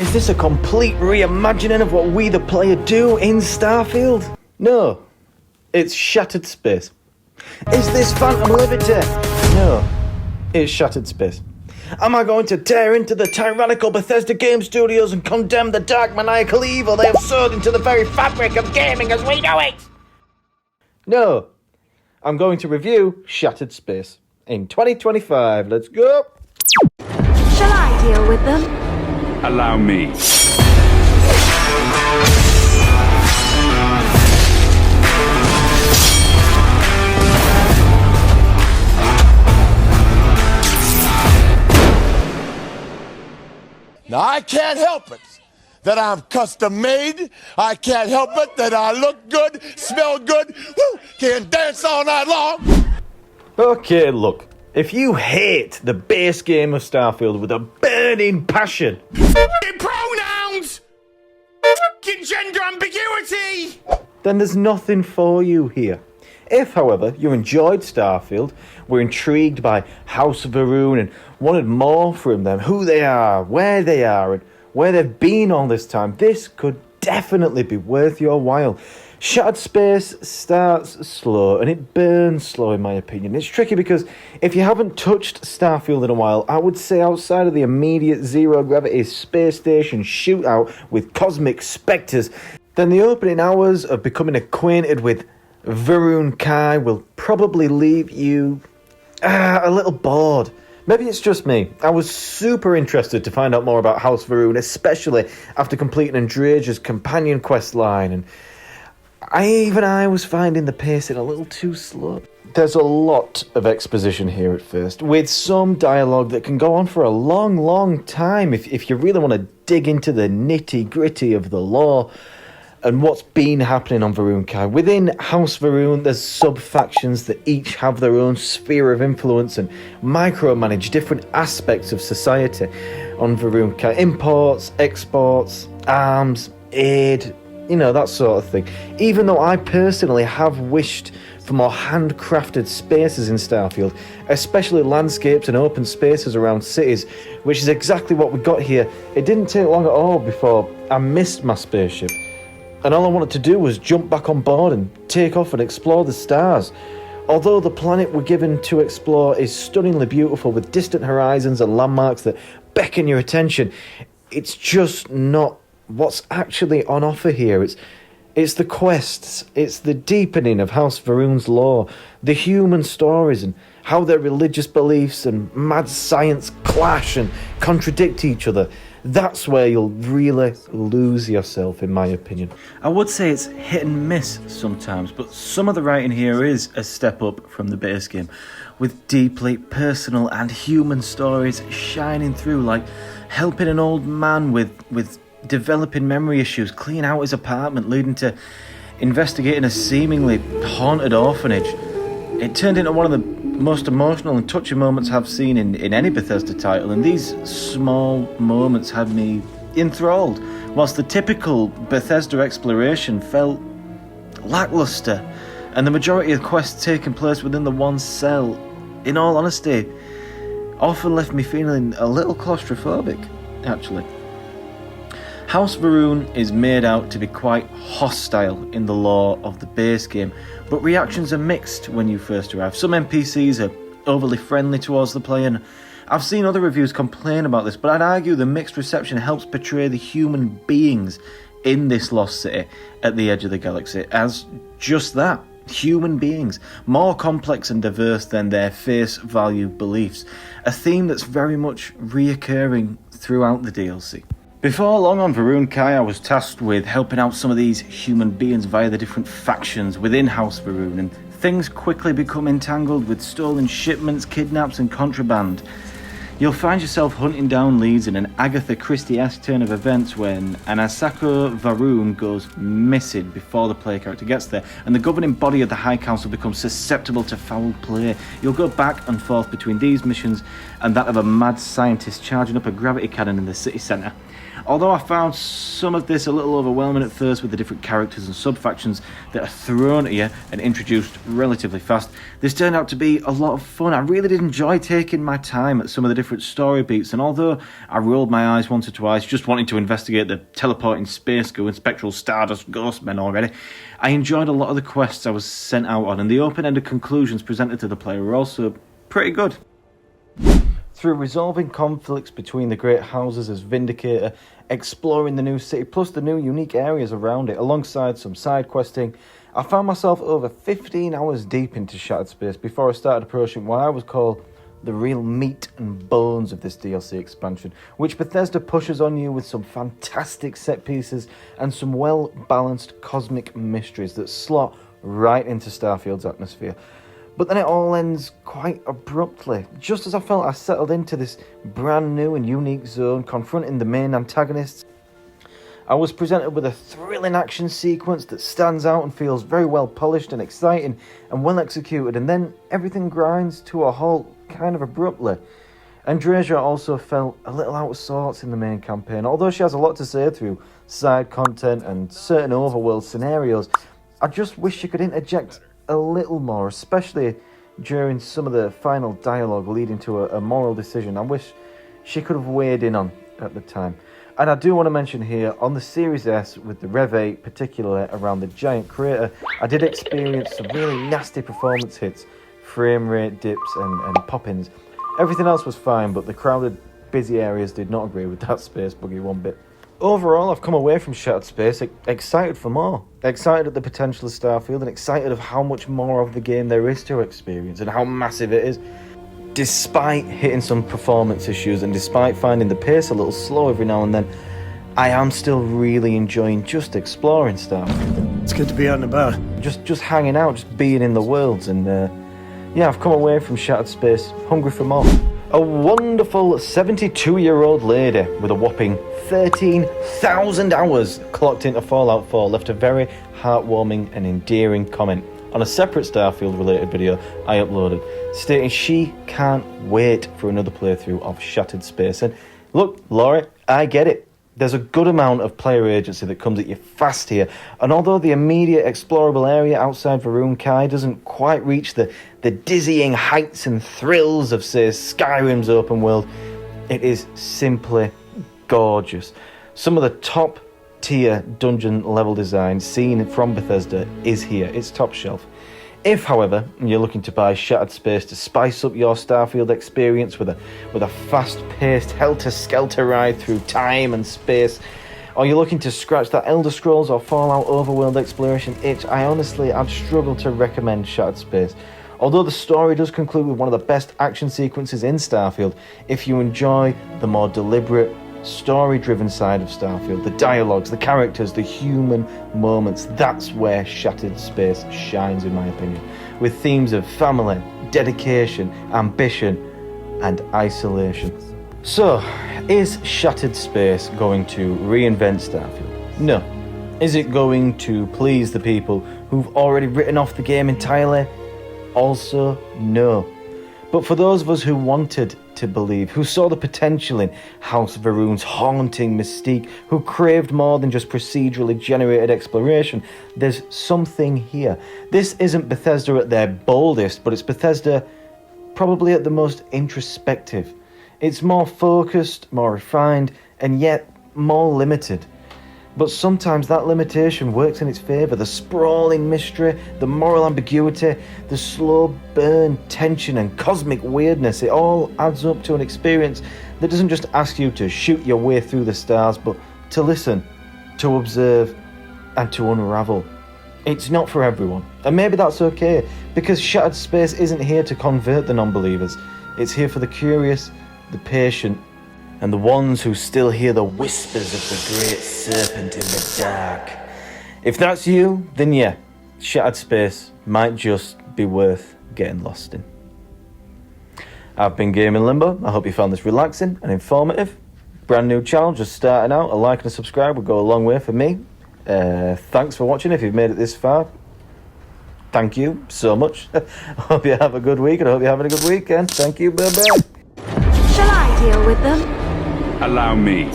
Is this a complete reimagining of what we the player do in Starfield? No, it's Shattered Space. Is this Phantom Liberty? No, it's Shattered Space. Am I going to tear into the tyrannical Bethesda game studios and condemn the dark maniacal evil they have sowed into the very fabric of gaming as we know it? No, I'm going to review Shattered Space in 2025. Let's go! Shall I deal with them? Allow me. Now, I can't help it that I'm custom made. I can't help it that I look good, smell good, can dance all night long. Okay, look. If you hate the base game of Starfield with a burning passion... Pronouns! Gender ambiguity! Then there's nothing for you here. If, however, you enjoyed Starfield, were intrigued by House of Va'ruun and wanted more from them, who they are, and where they've been all this time, this could definitely be worth your while. Shattered Space starts slow, and it burns slow in my opinion. It's tricky because if you haven't touched Starfield in a while, I would say outside of the immediate zero-gravity space station shootout with cosmic spectres, then the opening hours of becoming acquainted with Va'ruun Kai will probably leave you a little bored. Maybe it's just me. I was super interested to find out more about House Va'ruun, especially after completing Andrea's companion quest line, and I was finding the pacing a little too slow. There's a lot of exposition here at first, with some dialogue that can go on for a long, long time if you really want to dig into the nitty-gritty of the lore and what's been happening on Va'ruun Kai. Within House Va'ruun, there's sub-factions that each have their own sphere of influence and micromanage different aspects of society on Va'ruun Kai. Imports, exports, arms, aid, that sort of thing. Even though I personally have wished for more handcrafted spaces in Starfield, especially landscapes and open spaces around cities, which is exactly what we got here, it didn't take long at all before I missed my spaceship. And all I wanted to do was jump back on board and take off and explore the stars. Although the planet we're given to explore is stunningly beautiful with distant horizons and landmarks that beckon your attention, it's just not what's actually on offer here. It's the quests, it's the deepening of House Va'ruun's lore, the human stories and how their religious beliefs and mad science clash and contradict each other. That's where you'll really lose yourself, in my opinion. I would say it's hit and miss sometimes, but some of the writing here is a step up from the base game, with deeply personal and human stories shining through, like helping an old man with developing memory issues clean out his apartment, leading to investigating a seemingly haunted orphanage. It turned into one of the most emotional and touching moments I've seen in any Bethesda title, and these small moments had me enthralled, whilst the typical Bethesda exploration felt lackluster, and the majority of quests taking place within the one cell, in all honesty, often left me feeling a little claustrophobic, actually. House Va'ruun is made out to be quite hostile in the lore of the base game, but reactions are mixed when you first arrive. Some NPCs are overly friendly towards the player, and I've seen other reviews complain about this, but I'd argue the mixed reception helps portray the human beings in this lost city at the edge of the galaxy as just that, human beings, more complex and diverse than their face value beliefs, a theme that's very much reoccurring throughout the DLC. Before long on Va'ruun Kai, I was tasked with helping out some of these human beings via the different factions within House Va'ruun, and things quickly become entangled with stolen shipments, kidnaps and contraband. You'll find yourself hunting down leads in an Agatha Christie-esque turn of events when an Asako Va'ruun goes missing before the player character gets there, and the governing body of the High Council becomes susceptible to foul play. You'll go back and forth between these missions and that of a mad scientist charging up a gravity cannon in the city centre. Although I found some of this a little overwhelming at first with the different characters and sub-factions that are thrown at you and introduced relatively fast, this turned out to be a lot of fun. I really did enjoy taking my time at some of the different story beats, and although I rolled my eyes once or twice just wanting to investigate the teleporting space goo and spectral stardust ghost men already, I enjoyed a lot of the quests I was sent out on, and the open-ended conclusions presented to the player were also pretty good. Through resolving conflicts between the great houses as Vindicator, exploring the new city, plus the new unique areas around it, alongside some side questing, I found myself over 15 hours deep into Shattered Space before I started approaching what I would call the real meat and bones of this DLC expansion, which Bethesda pushes on you with some fantastic set pieces and some well-balanced cosmic mysteries that slot right into Starfield's atmosphere. But then it all ends quite abruptly. Just as I felt I settled into this brand new and unique zone, confronting the main antagonists, I was presented with a thrilling action sequence that stands out and feels very well polished and exciting and well executed, and then everything grinds to a halt kind of abruptly. Andreja also felt a little out of sorts in the main campaign. Although she has a lot to say through side content and certain overworld scenarios, I just wish she could interject a little more, especially during some of the final dialogue leading to a moral decision I wish she could have weighed in on at the time. And I do want to mention here, on the Series S with the Rev 8, particularly around the giant crater, I did experience some really nasty performance hits, frame rate dips and pop-ins. Everything else was fine, but the crowded, busy areas did not agree with that space buggy one bit. Overall, I've come away from Shattered Space excited for more. Excited at the potential of Starfield and excited of how much more of the game there is to experience and how massive it is. Despite hitting some performance issues and despite finding the pace a little slow every now and then, I am still really enjoying just exploring Starfield. It's good to be out and about. Just hanging out, just being in the worlds, and yeah, I've come away from Shattered Space hungry for more. A wonderful 72-year-old lady with a whopping 13,000 hours clocked into Fallout 4 left a very heartwarming and endearing comment on a separate Starfield-related video I uploaded, stating she can't wait for another playthrough of Shattered Space. And look, Laurie, I get it. There's a good amount of player agency that comes at you fast here, and although the immediate explorable area outside Varun Kai doesn't quite reach the dizzying heights and thrills of, say, Skyrim's open world, it is simply gorgeous. Some of the top tier dungeon level design seen from Bethesda is here. It's top shelf. If, however, you're looking to buy Shattered Space to spice up your Starfield experience with a fast-paced, helter-skelter ride through time and space, or you're looking to scratch that Elder Scrolls or Fallout overworld exploration itch, I'd struggle to recommend Shattered Space. Although the story does conclude with one of the best action sequences in Starfield, if you enjoy the more deliberate, story-driven side of Starfield, the dialogues, the characters, the human moments, that's where Shattered Space shines, in my opinion, with themes of family, dedication, ambition, and isolation. So, is Shattered Space going to reinvent Starfield? No. Is it going to please the people who've already written off the game entirely? Also, no. But for those of us who wanted to believe, who saw the potential in House Varun's haunting mystique, who craved more than just procedurally generated exploration, there's something here. This isn't Bethesda at their boldest, but it's Bethesda probably at the most introspective. It's more focused, more refined, and yet more limited. But sometimes that limitation works in its favour. The sprawling mystery, the moral ambiguity, the slow burn tension and cosmic weirdness, it all adds up to an experience that doesn't just ask you to shoot your way through the stars, but to listen, to observe, and to unravel. It's not for everyone, and maybe that's okay, because Shattered Space isn't here to convert the non-believers. It's here for the curious, the patient, and the ones who still hear the whispers of the great serpent in the dark. If that's you, then yeah, Shattered Space might just be worth getting lost in. I've been Gaming Limbo. I hope you found this relaxing and informative. Brand new channel, just starting out. A like and a subscribe would go a long way for me. Thanks for watching if you've made it this far. Thank you so much. I hope you have a good week and I hope you're having a good weekend. Thank you, bye-bye. Shall I deal with them? Allow me.